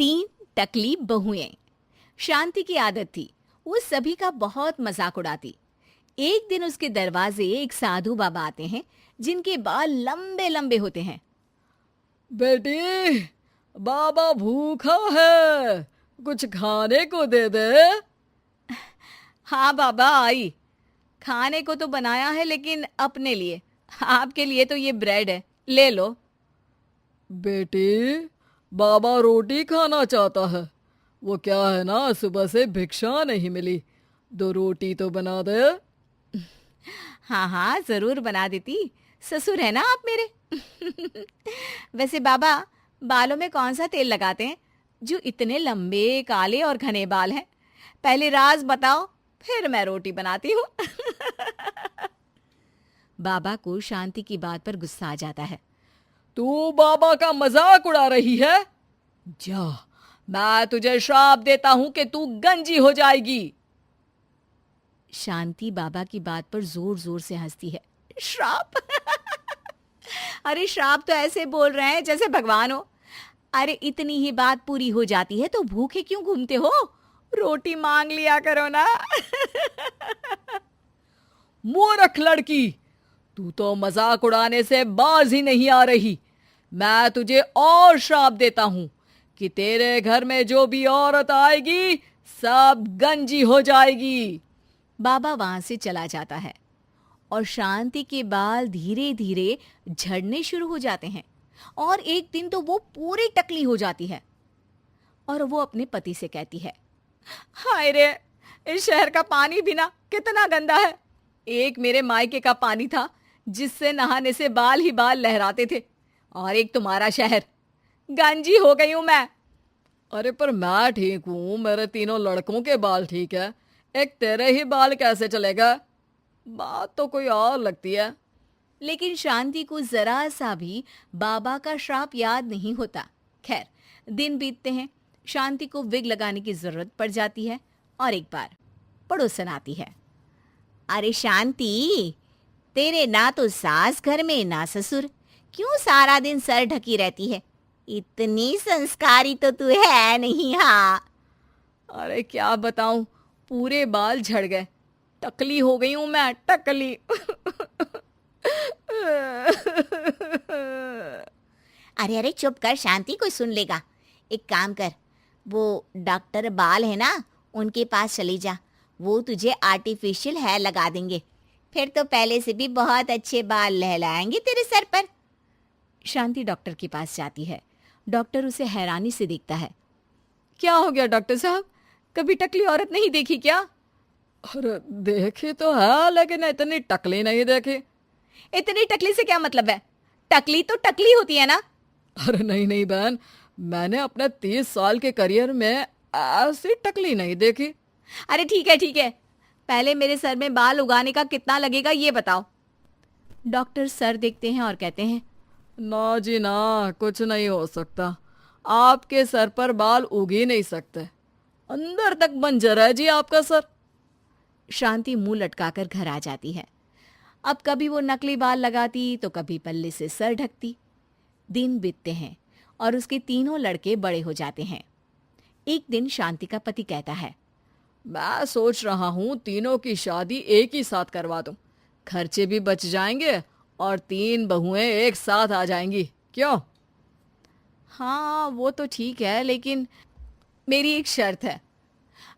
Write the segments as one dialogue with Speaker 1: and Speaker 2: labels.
Speaker 1: तीन टकली बहुएं। शांति की आदत थी, वो सभी का बहुत मजाक उड़ाती। एक दिन उसके दरवाजे एक साधु बाबा आते हैं जिनके बाल लंबे लंबे होते हैं।
Speaker 2: बेटी, बाबा भूखा है, कुछ खाने को दे दे।
Speaker 1: हाँ बाबा आई, खाने को तो बनाया है लेकिन अपने लिए, आपके लिए तो ये ब्रेड है, ले लो।
Speaker 2: बेटी, बाबा रोटी खाना चाहता है। वो क्या है ना, सुबह से भिक्षा नहीं मिली, 2 रोटी तो बना दे।
Speaker 1: हाँ हाँ जरूर बना देती, ससुर है ना आप मेरे। वैसे बाबा, बालों में कौन सा तेल लगाते हैं जो इतने लंबे काले और घने बाल हैं? पहले राज बताओ, फिर मैं रोटी बनाती हूँ। बाबा को शांति की बात पर गुस्सा आ जाता है।
Speaker 2: तू बाबा का मजाक उड़ा रही है? जा, मैं तुझे श्राप देता हूं कि तू गंजी हो जाएगी।
Speaker 1: शांति बाबा की बात पर जोर जोर से हंसती है। श्राप? अरे श्राप तो ऐसे बोल रहे हैं जैसे भगवान हो। अरे इतनी ही बात पूरी हो जाती है तो भूखे क्यों घूमते हो? रोटी मांग लिया करो ना।
Speaker 2: मूर्ख लड़की, तू तो मजाक उड़ाने से बाज ही नहीं आ रही। मैं तुझे और श्राप देता हूं कि तेरे घर में जो भी औरत आएगी सब गंजी हो जाएगी।
Speaker 1: बाबा वहां से चला जाता है और शांति के बाल धीरे धीरे झड़ने शुरू हो जाते हैं और एक दिन तो वो पूरी टकली हो जाती है और वो अपने पति से कहती है, हाय रे, इस शहर का पानी भी ना कितना गंदा है। एक मेरे मायके का पानी था जिससे नहाने से बाल ही बाल लहराते थे, और एक तुम्हारा शहर। गंजी हो गई हूं मैं।
Speaker 2: अरे पर मैं ठीक हूं, मेरे 3 लड़कों के बाल ठीक है, एक तेरे ही बाल कैसे चलेगा? बात तो कोई और लगती है।
Speaker 1: लेकिन शांति को जरा सा भी बाबा का श्राप याद नहीं होता। खैर, दिन बीतते हैं, शांति को विग लगाने की जरूरत पड़ जाती है और एक बार पड़ोसन आती है। अरे शांति, तेरे ना तो सास घर में ना ससुर, क्यों सारा दिन सर ढकी रहती है? इतनी संस्कारी तो तू है नहीं। हाँ,
Speaker 2: अरे क्या बताऊं, पूरे बाल झड़ गए, टकली हो गई हूं मैं, टकली।
Speaker 1: अरे अरे चुप कर शांति, कोई सुन लेगा। एक काम कर, वो डॉक्टर बाल है ना, उनके पास चली जा, वो तुझे आर्टिफिशियल हेयर लगा देंगे, फिर तो पहले से भी बहुत अच्छे बाल लहलाएंगे तेरे सर पर। शांति डॉक्टर के पास जाती है। डॉक्टर उसे हैरानी से देखता है।
Speaker 2: क्या हो गया डॉक्टर साहब, कभी टकली औरत नहीं देखी क्या? अरे देखी तो है, लेकिन इतनी टकली नहीं देखी।
Speaker 1: इतनी टकली से क्या मतलब है? टकली तो टकली होती है ना।
Speaker 2: अरे नहीं नहीं बहन, मैंने अपने 30 साल के करियर में ऐसी टकली नहीं देखी।
Speaker 1: अरे ठीक है ठीक है, पहले मेरे सर में बाल उगाने का कितना लगेगा ये बताओ। डॉक्टर सर देखते हैं और कहते हैं,
Speaker 2: ना जी ना, कुछ नहीं हो सकता, आपके सर पर बाल उग ही नहीं सकते, अंदर तक बंजर है जी आपका सर।
Speaker 1: शांति मुंह लटकाकर घर आ जाती है। अब कभी वो नकली बाल लगाती तो कभी पल्ले से सर ढकती। दिन बीतते हैं और उसके 3 लड़के बड़े हो जाते हैं। एक दिन शांति का पति कहता है,
Speaker 2: मैं सोच रहा हूँ 3 की शादी एक ही साथ करवा दूं, खर्चे भी बच जाएंगे और 3 बहुएं एक साथ आ जाएंगी, क्यों?
Speaker 1: हाँ वो तो ठीक है, लेकिन मेरी एक शर्त है।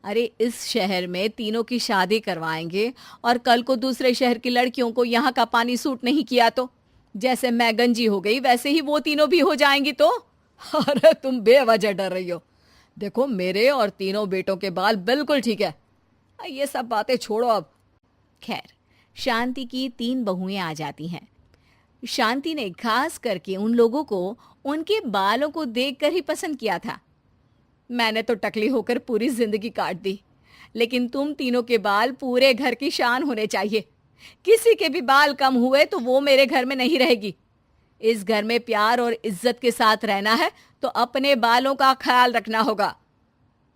Speaker 1: अरे इस शहर में 3 की शादी करवाएंगे और कल को दूसरे शहर की लड़कियों को यहाँ का पानी सूट नहीं किया तो जैसे मैं गंजी हो गई वैसे ही वो 3 भी हो जाएंगी तो।
Speaker 2: अरे तुम बेवजह डर रही हो, देखो मेरे और 3 बेटों के बाल बिल्कुल ठीक है, ये सब बातें छोड़ो अब।
Speaker 1: खैर, शांति की 3 बहुएं आ जाती हैं। शांति ने खास करके उन लोगों को उनके बालों को देखकर ही पसंद किया था। मैंने तो टकली होकर पूरी जिंदगी काट दी, लेकिन तुम 3 के बाल पूरे घर की शान होने चाहिए। किसी के भी बाल कम हुए तो वो मेरे घर में नहीं रहेगी। इस घर में प्यार और इज्जत के साथ रहना है तो अपने बालों का ख्याल रखना होगा।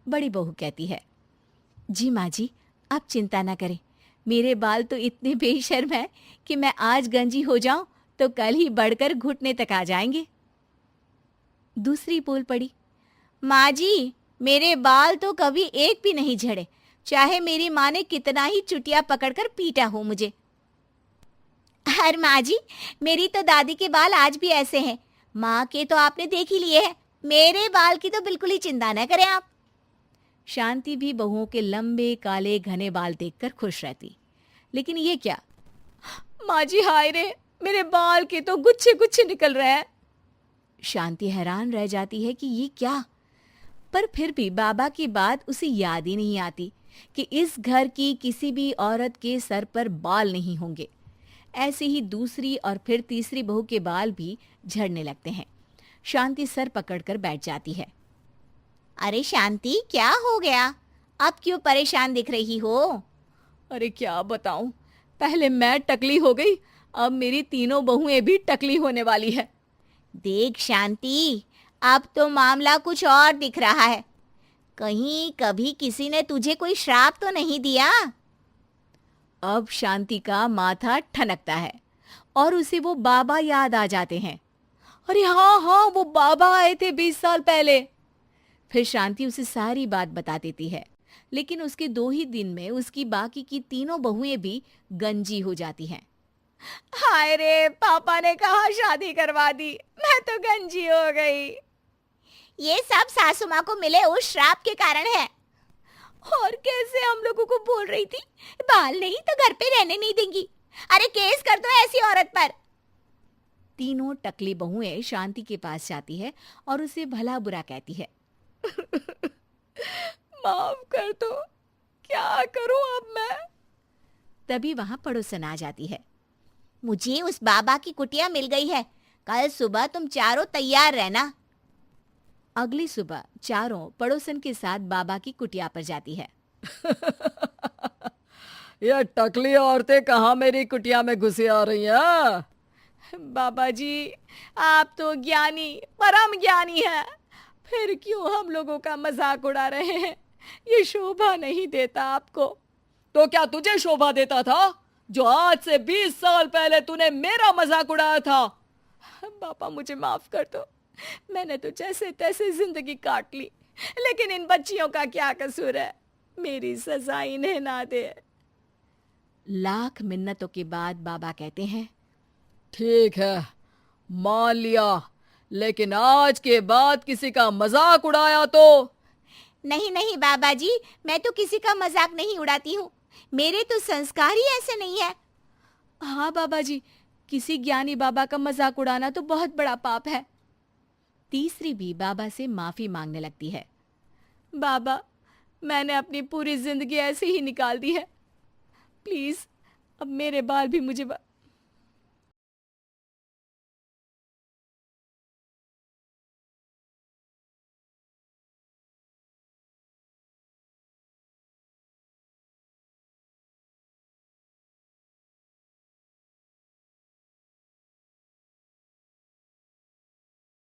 Speaker 1: बड़ी बहू कहती है, जी माँ जी, आप चिंता ना करें, मेरे बाल तो इतने बेशर्म हैं कि मैं आज गंजी हो जाऊं तो कल ही बढ़कर घुटने तक आ जाएंगे। दूसरी बोल पड़ी, माँ जी, मेरे बाल तो कभी एक भी नहीं झड़े, चाहे मेरी माँ ने कितना ही चुटिया पकड़कर पीटा हो मुझे। अरे माँ जी, मेरी तो दादी के बाल आज भी ऐसे हैं। माँ के तो आपने देख ही लिए हैं, मेरे बाल की तो बिल्कुल ही चिंता न करें आप। शांति भी बहुओं के लंबे काले घने बाल देखकर खुश रहती, लेकिन ये क्या, माँ जी हाय रे, मेरे बाल के तो गुच्छे गुच्छे निकल रहे हैं। शांति हैरान रह जाती है कि ये क्या, पर फिर भी बाबा की बात उसे याद ही नहीं आती कि इस घर की किसी भी औरत के सर पर बाल नहीं होंगे। ऐसे ही दूसरी और फिर तीसरी बहू के बाल भी झड़ने लगते हैं। शांति सर पकड़कर बैठ जाती है। अरे शांति, क्या हो गया? अब क्यों परेशान दिख रही हो?
Speaker 2: अरे क्या बताऊं, पहले मैं टकली हो गई, अब मेरी तीनों बहुएं भी टकली होने वाली है।
Speaker 1: देख शांति, अब तो मामला कुछ और दिख रहा है। कहीं कभी किसी ने तुझे कोई श्राप तो नहीं दिया?
Speaker 2: अब शांति का माथा ठनकता है और उसे वो बाबा याद आ जाते हैं। अरे हाँ हाँ, वो बाबा आए थे 20 साल पहले। फिर शांति उसे सारी बात बता देती है, लेकिन उसके 2 ही दिन में उसकी बाकी की तीनों बहुएं भी गंजी हो जाती हैं।
Speaker 1: हाय रे, पापा ने कहा शादी करवा दी, मैं तो गंजी हो गई। ये सब सासू माँ को मिले उस श्राप के कारण है। और कैसे हम लोगों को बोल रही थी बाल नहीं तो घर पे रहने नहीं देंगी। अरे केस कर दो ऐसी औरत पर।
Speaker 2: तीनों टकली बहुएं शांति के पास जाती है और उसे भला बुरा कहती है। माफ कर दो, क्या करूं अब मैं?
Speaker 1: तभी वहां पड़ोसन आ जाती है। मुझे उस बाबा की कुटिया मिल गई है, कल सुबह तुम चारों तैयार रहना।
Speaker 2: अगली सुबह चारों पड़ोसन के साथ बाबा की कुटिया पर जाती है। ये टकली औरतें कहाँ मेरी कुटिया में घुसी आ रही हैं?
Speaker 1: बाबा जी, आप तो ज्ञानी, परम ज्ञानी हैं, फिर क्यों हम लोगों का मजाक उड़ा रहे हैं? ये शोभा नहीं देता आपको।
Speaker 2: तो क्या तुझे शोभा देता था जो आज से 20 साल पहले तूने मेरा मजाक उड़ाया था?
Speaker 1: बाबा मुझे माफ कर दो, मैंने तो जैसे तैसे जिंदगी काट ली, लेकिन इन बच्चियों का क्या कसूर है? मेरी सजा इन्हें ना दे।
Speaker 2: लाख मिन्नतों के बाद बाबा कहते हैं, ठीक है, मान लिया, लेकिन आज के बाद किसी का मजाक उड़ाया तो?
Speaker 1: नहीं नहीं बाबा जी, मैं तो किसी का मजाक नहीं उड़ाती हूँ, मेरे तो संस्कार ही ऐसे नहीं है।
Speaker 2: हाँ बाबा जी, किसी ज्ञानी बाबा का मजाक उड़ाना तो बहुत बड़ा पाप है। तीसरी भी बाबा से माफी मांगने लगती है।
Speaker 1: बाबा, मैंने अपनी पूरी जिंदगी ऐसे ही निकाल दी है, प्लीज अब मेरे बाल भी मुझे